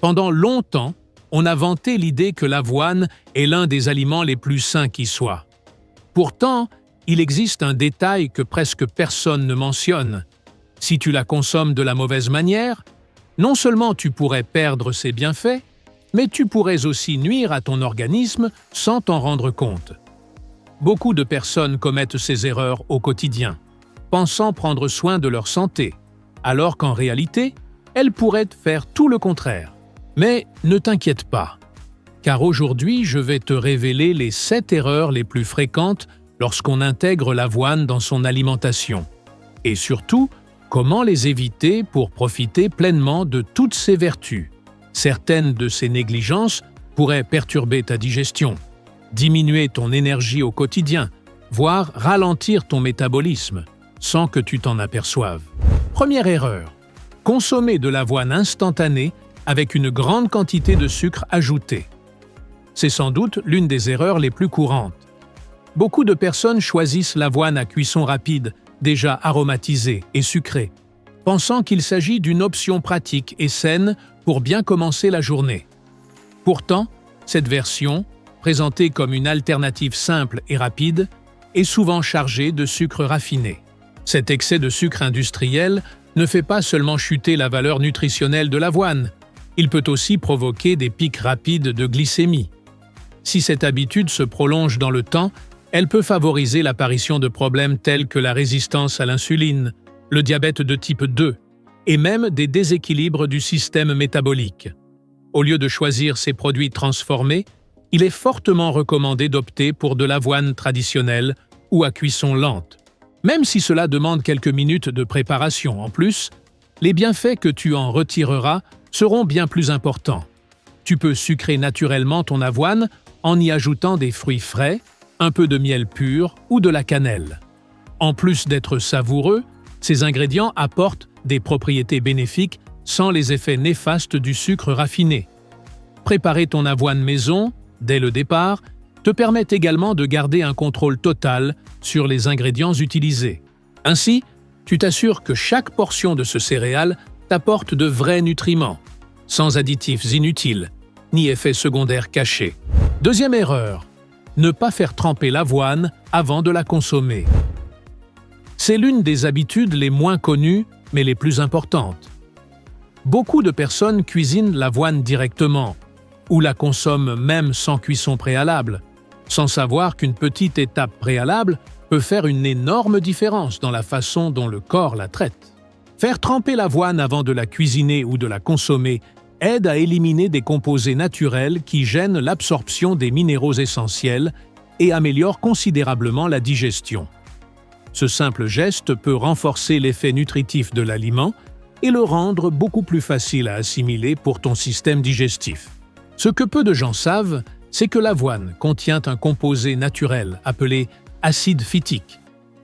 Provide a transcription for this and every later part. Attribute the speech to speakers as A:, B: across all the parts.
A: Pendant longtemps, on a vanté l'idée que l'avoine est l'un des aliments les plus sains qui soient. Pourtant, il existe un détail que presque personne ne mentionne. Si tu la consommes de la mauvaise manière, non seulement tu pourrais perdre ses bienfaits, mais tu pourrais aussi nuire à ton organisme sans t'en rendre compte. Beaucoup de personnes commettent ces erreurs au quotidien, pensant prendre soin de leur santé, alors qu'en réalité, elles pourraient faire tout le contraire. Mais ne t'inquiète pas, car aujourd'hui je vais te révéler les 7 erreurs les plus fréquentes lorsqu'on intègre l'avoine dans son alimentation. Et surtout, comment les éviter pour profiter pleinement de toutes ses vertus. Certaines de ces négligences pourraient perturber ta digestion, diminuer ton énergie au quotidien, voire ralentir ton métabolisme, sans que tu t'en aperçoives. Première erreur, consommer de l'avoine instantanée avec une grande quantité de sucre ajouté. C'est sans doute l'une des erreurs les plus courantes. Beaucoup de personnes choisissent l'avoine à cuisson rapide, déjà aromatisée et sucrée, pensant qu'il s'agit d'une option pratique et saine pour bien commencer la journée. Pourtant, cette version, présentée comme une alternative simple et rapide, est souvent chargée de sucre raffiné. Cet excès de sucre industriel ne fait pas seulement chuter la valeur nutritionnelle de l'avoine, il peut aussi provoquer des pics rapides de glycémie. Si cette habitude se prolonge dans le temps, elle peut favoriser l'apparition de problèmes tels que la résistance à l'insuline, le diabète de type 2 et même des déséquilibres du système métabolique. Au lieu de choisir ces produits transformés, il est fortement recommandé d'opter pour de l'avoine traditionnelle ou à cuisson lente. Même si cela demande quelques minutes de préparation en plus, les bienfaits que tu en retireras seront bien plus importants. Tu peux sucrer naturellement ton avoine en y ajoutant des fruits frais, un peu de miel pur ou de la cannelle. En plus d'être savoureux, ces ingrédients apportent des propriétés bénéfiques sans les effets néfastes du sucre raffiné. Préparer ton avoine maison, dès le départ, te permet également de garder un contrôle total sur les ingrédients utilisés. Ainsi, tu t'assures que chaque portion de ce céréale t'apporte de vrais nutriments, sans additifs inutiles, ni effets secondaires cachés. Deuxième erreur, ne pas faire tremper l'avoine avant de la consommer. C'est l'une des habitudes les moins connues, mais les plus importantes. Beaucoup de personnes cuisinent l'avoine directement, ou la consomment même sans cuisson préalable, sans savoir qu'une petite étape préalable peut faire une énorme différence dans la façon dont le corps la traite. Faire tremper l'avoine avant de la cuisiner ou de la consommer aide à éliminer des composés naturels qui gênent l'absorption des minéraux essentiels et améliore considérablement la digestion. Ce simple geste peut renforcer l'effet nutritif de l'aliment et le rendre beaucoup plus facile à assimiler pour ton système digestif. Ce que peu de gens savent, c'est que l'avoine contient un composé naturel appelé acide phytique,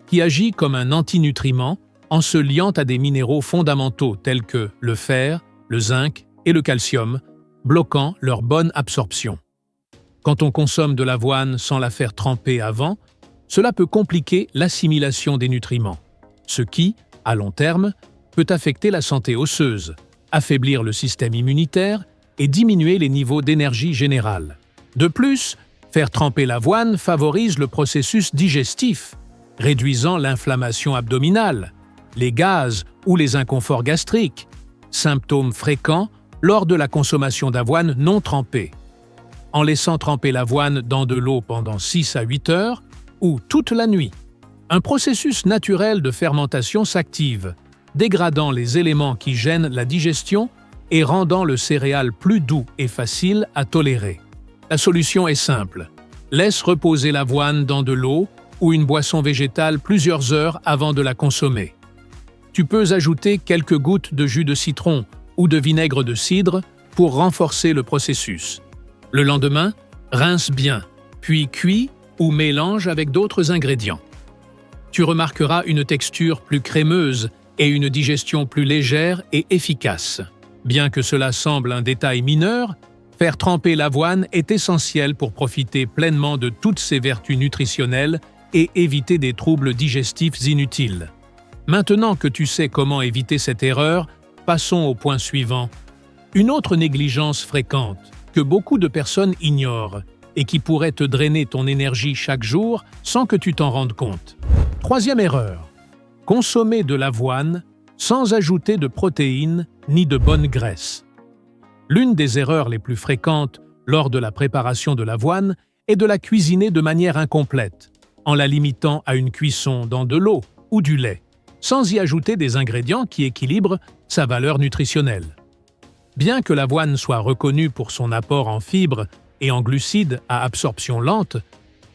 A: qui agit comme un antinutriment en se liant à des minéraux fondamentaux tels que le fer, le zinc et le calcium, bloquant leur bonne absorption. Quand on consomme de l'avoine sans la faire tremper avant, cela peut compliquer l'assimilation des nutriments, ce qui, à long terme, peut affecter la santé osseuse, affaiblir le système immunitaire et diminuer les niveaux d'énergie générale. De plus, faire tremper l'avoine favorise le processus digestif, réduisant l'inflammation abdominale, les gaz ou les inconforts gastriques, symptômes fréquents lors de la consommation d'avoine non trempée. En laissant tremper l'avoine dans de l'eau pendant 6 à 8 heures ou toute la nuit, un processus naturel de fermentation s'active, dégradant les éléments qui gênent la digestion et rendant le céréal plus doux et facile à tolérer. La solution est simple. Laisse reposer l'avoine dans de l'eau ou une boisson végétale plusieurs heures avant de la consommer. Tu peux ajouter quelques gouttes de jus de citron ou de vinaigre de cidre pour renforcer le processus. Le lendemain, rince bien, puis cuis ou mélange avec d'autres ingrédients. Tu remarqueras une texture plus crémeuse et une digestion plus légère et efficace. Bien que cela semble un détail mineur, faire tremper l'avoine est essentiel pour profiter pleinement de toutes ses vertus nutritionnelles et éviter des troubles digestifs inutiles. Maintenant que tu sais comment éviter cette erreur, passons au point suivant. Une autre négligence fréquente, que beaucoup de personnes ignorent, et qui pourrait te drainer ton énergie chaque jour sans que tu t'en rendes compte. Troisième erreur, consommer de l'avoine sans ajouter de protéines ni de bonnes graisses. L'une des erreurs les plus fréquentes lors de la préparation de l'avoine est de la cuisiner de manière incomplète, en la limitant à une cuisson dans de l'eau ou du lait, sans y ajouter des ingrédients qui équilibrent sa valeur nutritionnelle. Bien que l'avoine soit reconnue pour son apport en fibres et en glucides à absorption lente,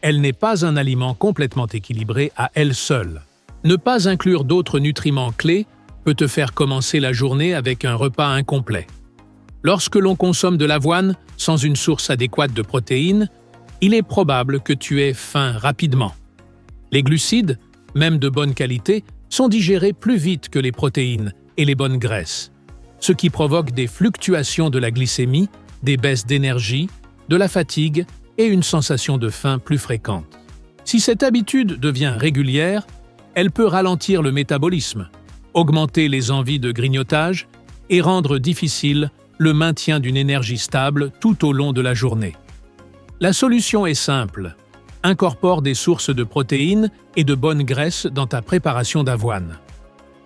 A: elle n'est pas un aliment complètement équilibré à elle seule. Ne pas inclure d'autres nutriments clés peut te faire commencer la journée avec un repas incomplet. Lorsque l'on consomme de l'avoine sans une source adéquate de protéines, il est probable que tu aies faim rapidement. Les glucides, même de bonne qualité, sont digérés plus vite que les protéines et les bonnes graisses, ce qui provoque des fluctuations de la glycémie, des baisses d'énergie, de la fatigue et une sensation de faim plus fréquente. Si cette habitude devient régulière, elle peut ralentir le métabolisme, augmenter les envies de grignotage et rendre difficile le maintien d'une énergie stable tout au long de la journée. La solution est simple. Incorpore des sources de protéines et de bonnes graisses dans ta préparation d'avoine.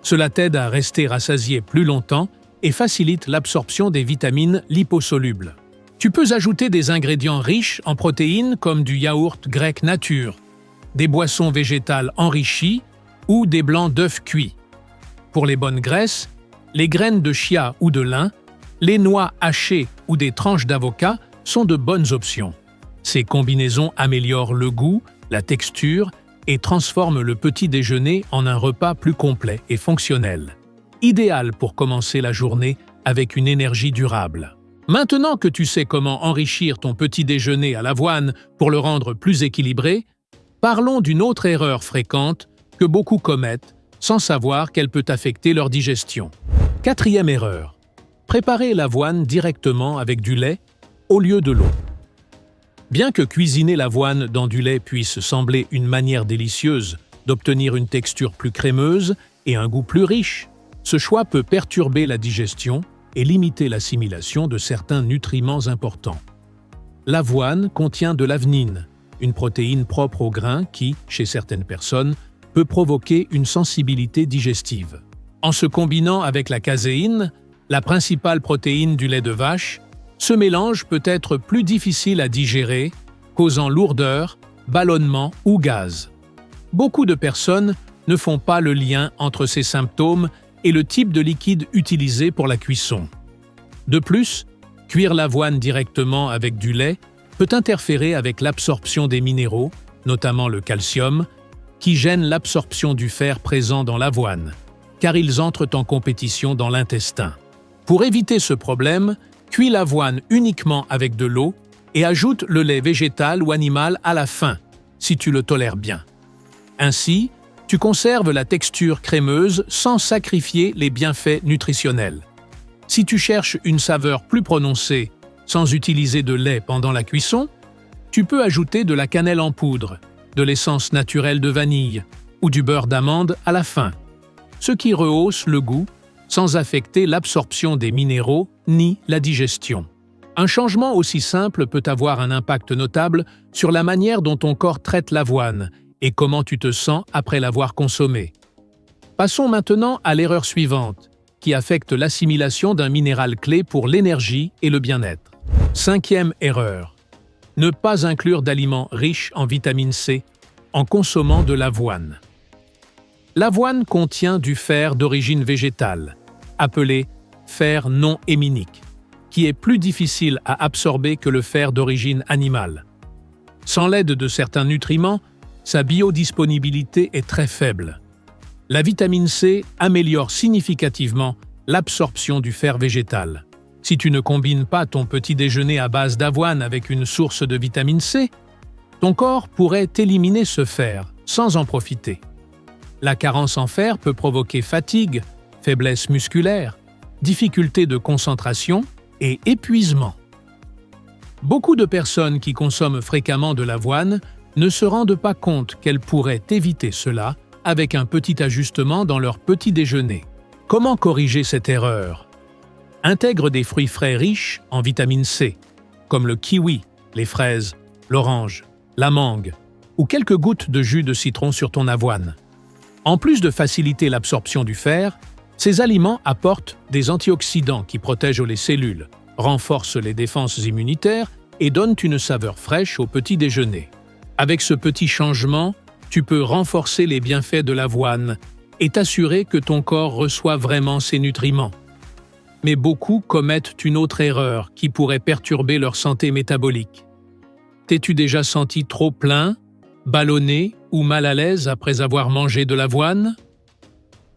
A: Cela t'aide à rester rassasié plus longtemps et facilite l'absorption des vitamines liposolubles. Tu peux ajouter des ingrédients riches en protéines comme du yaourt grec nature, des boissons végétales enrichies ou des blancs d'œufs cuits. Pour les bonnes graisses, les graines de chia ou de lin, les noix hachées ou des tranches d'avocat sont de bonnes options. Ces combinaisons améliorent le goût, la texture et transforment le petit déjeuner en un repas plus complet et fonctionnel. Idéal pour commencer la journée avec une énergie durable. Maintenant que tu sais comment enrichir ton petit déjeuner à l'avoine pour le rendre plus équilibré, parlons d'une autre erreur fréquente que beaucoup commettent sans savoir qu'elle peut affecter leur digestion. Quatrième erreur. Préparer l'avoine directement avec du lait au lieu de l'eau. Bien que cuisiner l'avoine dans du lait puisse sembler une manière délicieuse d'obtenir une texture plus crémeuse et un goût plus riche, ce choix peut perturber la digestion et limiter l'assimilation de certains nutriments importants. L'avoine contient de l'avenine, une protéine propre au grain qui, chez certaines personnes, peut provoquer une sensibilité digestive. En se combinant avec la caséine, la principale protéine du lait de vache, ce mélange peut être plus difficile à digérer, causant lourdeur, ballonnement ou gaz. Beaucoup de personnes ne font pas le lien entre ces symptômes et le type de liquide utilisé pour la cuisson. De plus, cuire l'avoine directement avec du lait peut interférer avec l'absorption des minéraux, notamment le calcium, qui gênent l'absorption du fer présent dans l'avoine, car ils entrent en compétition dans l'intestin. Pour éviter ce problème, cuis l'avoine uniquement avec de l'eau et ajoute le lait végétal ou animal à la fin, si tu le tolères bien. Ainsi, tu conserves la texture crémeuse sans sacrifier les bienfaits nutritionnels. Si tu cherches une saveur plus prononcée sans utiliser de lait pendant la cuisson, tu peux ajouter de la cannelle en poudre, de l'essence naturelle de vanille ou du beurre d'amande à la fin, ce qui rehausse le goût sans affecter l'absorption des minéraux ni la digestion. Un changement aussi simple peut avoir un impact notable sur la manière dont ton corps traite l'avoine et comment tu te sens après l'avoir consommée. Passons maintenant à l'erreur suivante, qui affecte l'assimilation d'un minéral clé pour l'énergie et le bien-être. Cinquième erreur. Ne pas inclure d'aliments riches en vitamine C en consommant de l'avoine. L'avoine contient du fer d'origine végétale, appelé fer non héminique, qui est plus difficile à absorber que le fer d'origine animale. Sans l'aide de certains nutriments, sa biodisponibilité est très faible. La vitamine C améliore significativement l'absorption du fer végétal. Si tu ne combines pas ton petit déjeuner à base d'avoine avec une source de vitamine C, ton corps pourrait éliminer ce fer sans en profiter. La carence en fer peut provoquer fatigue, faiblesse musculaire, difficulté de concentration et épuisement. Beaucoup de personnes qui consomment fréquemment de l'avoine ne se rendent pas compte qu'elles pourraient éviter cela avec un petit ajustement dans leur petit déjeuner. Comment corriger cette erreur? Intègre des fruits frais riches en vitamine C, comme le kiwi, les fraises, l'orange, la mangue, ou quelques gouttes de jus de citron sur ton avoine. En plus de faciliter l'absorption du fer, ces aliments apportent des antioxydants qui protègent les cellules, renforcent les défenses immunitaires et donnent une saveur fraîche au petit déjeuner. Avec ce petit changement, tu peux renforcer les bienfaits de l'avoine et t'assurer que ton corps reçoit vraiment ses nutriments. Mais beaucoup commettent une autre erreur qui pourrait perturber leur santé métabolique. T'es-tu déjà senti trop plein, ballonné ou mal à l'aise après avoir mangé de l'avoine?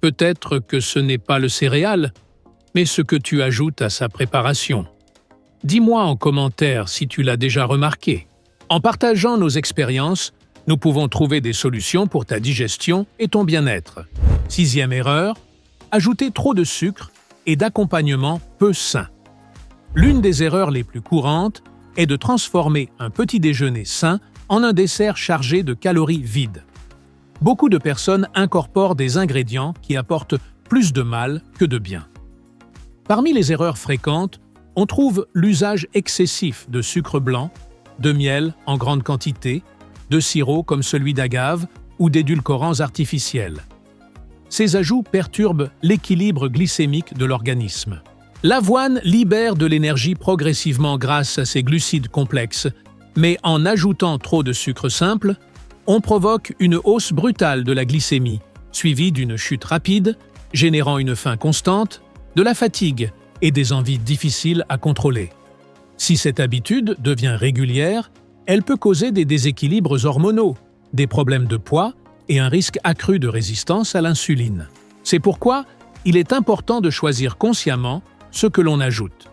A: Peut-être que ce n'est pas le céréal, mais ce que tu ajoutes à sa préparation. Dis-moi en commentaire si tu l'as déjà remarqué. En partageant nos expériences, nous pouvons trouver des solutions pour ta digestion et ton bien-être. 6e erreur, ajouter trop de sucre et d'accompagnement peu sain. L'une des erreurs les plus courantes est de transformer un petit déjeuner sain en un dessert chargé de calories vides. Beaucoup de personnes incorporent des ingrédients qui apportent plus de mal que de bien. Parmi les erreurs fréquentes, on trouve l'usage excessif de sucre blanc, de miel en grande quantité, de sirop comme celui d'agave ou d'édulcorants artificiels. Ces ajouts perturbent l'équilibre glycémique de l'organisme. L'avoine libère de l'énergie progressivement grâce à ses glucides complexes, mais en ajoutant trop de sucre simple, on provoque une hausse brutale de la glycémie, suivie d'une chute rapide, générant une faim constante, de la fatigue et des envies difficiles à contrôler. Si cette habitude devient régulière, elle peut causer des déséquilibres hormonaux, des problèmes de poids et un risque accru de résistance à l'insuline. C'est pourquoi il est important de choisir consciemment ce que l'on ajoute.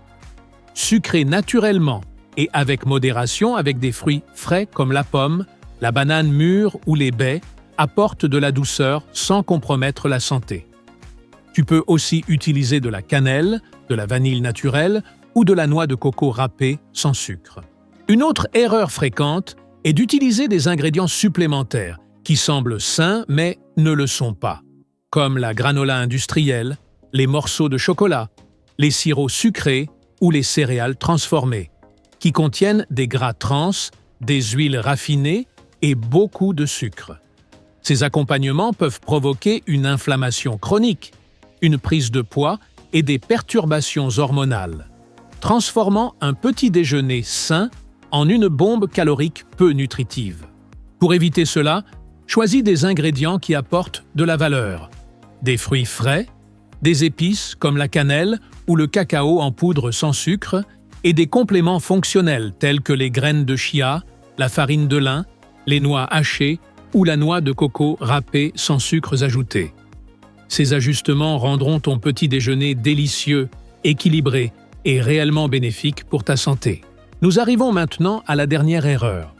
A: Sucrer naturellement et avec modération avec des fruits frais comme la pomme, la banane mûre ou les baies apporte de la douceur sans compromettre la santé. Tu peux aussi utiliser de la cannelle, de la vanille naturelle ou de la noix de coco râpée sans sucre. Une autre erreur fréquente est d'utiliser des ingrédients supplémentaires qui semblent sains mais ne le sont pas, comme la granola industrielle, les morceaux de chocolat, les sirops sucrés ou les céréales transformées, qui contiennent des gras trans, des huiles raffinées et beaucoup de sucre. Ces accompagnements peuvent provoquer une inflammation chronique, une prise de poids et des perturbations hormonales, transformant un petit déjeuner sain en une bombe calorique peu nutritive. Pour éviter cela, choisis des ingrédients qui apportent de la valeur, des fruits frais, des épices comme la cannelle ou le cacao en poudre sans sucre et des compléments fonctionnels tels que les graines de chia, la farine de lin, les noix hachées ou la noix de coco râpée sans sucres ajoutés. Ces ajustements rendront ton petit déjeuner délicieux, équilibré et réellement bénéfique pour ta santé. Nous arrivons maintenant à la dernière erreur.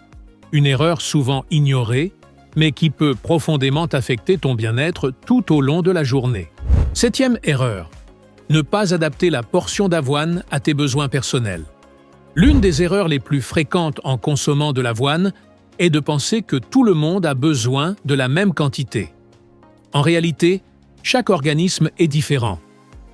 A: Une erreur souvent ignorée, mais qui peut profondément affecter ton bien-être tout au long de la journée. 7e erreur. Ne pas adapter la portion d'avoine à tes besoins personnels. L'une des erreurs les plus fréquentes en consommant de l'avoine est de penser que tout le monde a besoin de la même quantité. En réalité, chaque organisme est différent,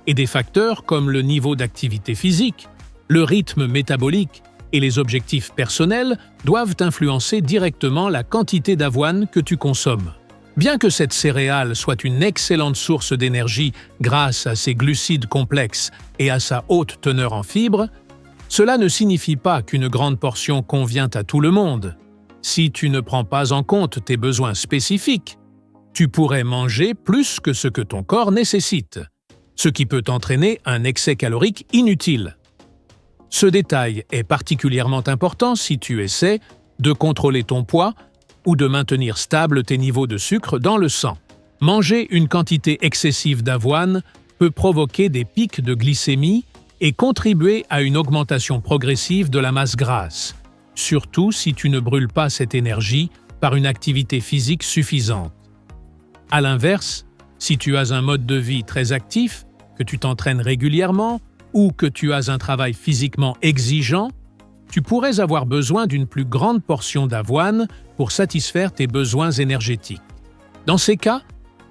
A: et des facteurs comme le niveau d'activité physique, le rythme métabolique et les objectifs personnels doivent influencer directement la quantité d'avoine que tu consommes. Bien que cette céréale soit une excellente source d'énergie grâce à ses glucides complexes et à sa haute teneur en fibres, cela ne signifie pas qu'une grande portion convient à tout le monde. Si tu ne prends pas en compte tes besoins spécifiques, tu pourrais manger plus que ce que ton corps nécessite, ce qui peut entraîner un excès calorique inutile. Ce détail est particulièrement important si tu essaies de contrôler ton poids ou de maintenir stable tes niveaux de sucre dans le sang. Manger une quantité excessive d'avoine peut provoquer des pics de glycémie et contribuer à une augmentation progressive de la masse grasse, surtout si tu ne brûles pas cette énergie par une activité physique suffisante. À l'inverse, si tu as un mode de vie très actif, que tu t'entraînes régulièrement ou que tu as un travail physiquement exigeant, tu pourrais avoir besoin d'une plus grande portion d'avoine pour satisfaire tes besoins énergétiques. Dans ces cas,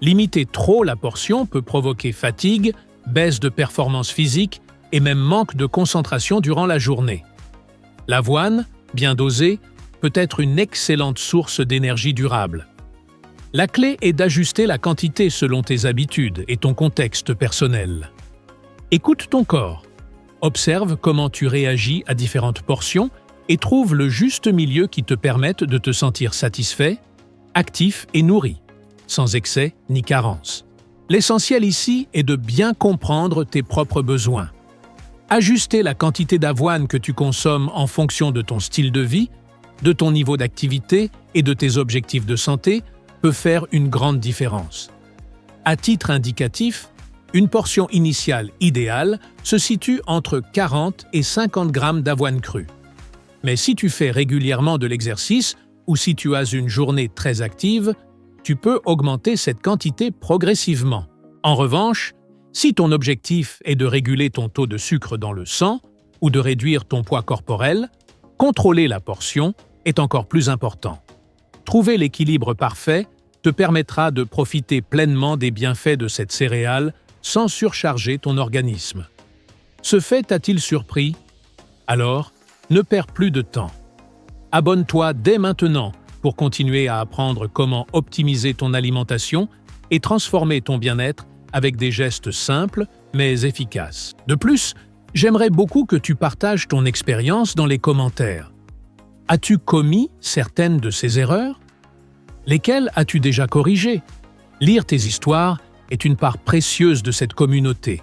A: limiter trop la portion peut provoquer fatigue, baisse de performance physique et même manque de concentration durant la journée. L'avoine, bien dosée, peut être une excellente source d'énergie durable. La clé est d'ajuster la quantité selon tes habitudes et ton contexte personnel. Écoute ton corps. Observe comment tu réagis à différentes portions et trouve le juste milieu qui te permette de te sentir satisfait, actif et nourri, sans excès ni carence. L'essentiel ici est de bien comprendre tes propres besoins. Ajuster la quantité d'avoine que tu consommes en fonction de ton style de vie, de ton niveau d'activité et de tes objectifs de santé peut faire une grande différence. À titre indicatif, une portion initiale idéale se situe entre 40 et 50 grammes d'avoine crue. Mais si tu fais régulièrement de l'exercice ou si tu as une journée très active, tu peux augmenter cette quantité progressivement. En revanche, si ton objectif est de réguler ton taux de sucre dans le sang ou de réduire ton poids corporel, contrôler la portion est encore plus important. Trouver l'équilibre parfait te permettra de profiter pleinement des bienfaits de cette céréale sans surcharger ton organisme. Ce fait t'a-t-il surpris? Alors, ne perds plus de temps. Abonne-toi dès maintenant pour continuer à apprendre comment optimiser ton alimentation et transformer ton bien-être avec des gestes simples mais efficaces. De plus, j'aimerais beaucoup que tu partages ton expérience dans les commentaires. As-tu commis certaines de ces erreurs? Lesquelles as-tu déjà corrigées? Lire tes histoires est une part précieuse de cette communauté.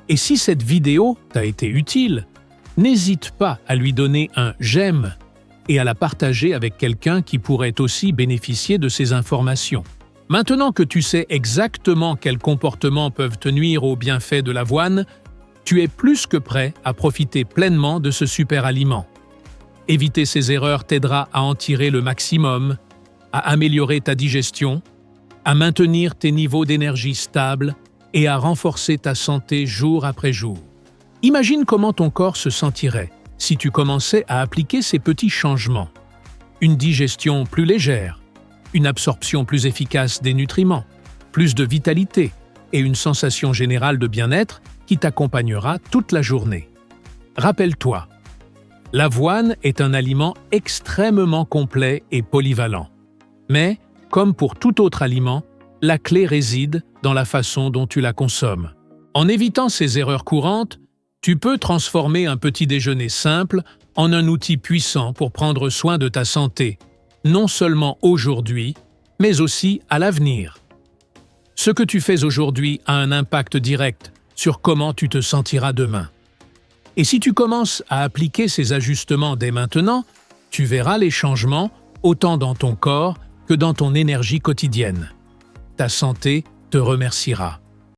A: Et si cette vidéo t'a été utile, n'hésite pas à lui donner un « j'aime » et à la partager avec quelqu'un qui pourrait aussi bénéficier de ces informations. Maintenant que tu sais exactement quels comportements peuvent te nuire aux bienfaits de l'avoine, tu es plus que prêt à profiter pleinement de ce super aliment. Éviter ces erreurs t'aidera à en tirer le maximum, à améliorer ta digestion, à maintenir tes niveaux d'énergie stables et à renforcer ta santé jour après jour. Imagine comment ton corps se sentirait si tu commençais à appliquer ces petits changements. Une digestion plus légère, une absorption plus efficace des nutriments, plus de vitalité et une sensation générale de bien-être qui t'accompagnera toute la journée. Rappelle-toi, l'avoine est un aliment extrêmement complet et polyvalent. Mais, comme pour tout autre aliment, la clé réside dans la façon dont tu la consommes. En évitant ces erreurs courantes, tu peux transformer un petit déjeuner simple en un outil puissant pour prendre soin de ta santé, non seulement aujourd'hui, mais aussi à l'avenir. Ce que tu fais aujourd'hui a un impact direct sur comment tu te sentiras demain. Et si tu commences à appliquer ces ajustements dès maintenant, tu verras les changements autant dans ton corps que dans ton énergie quotidienne. Ta santé te remerciera.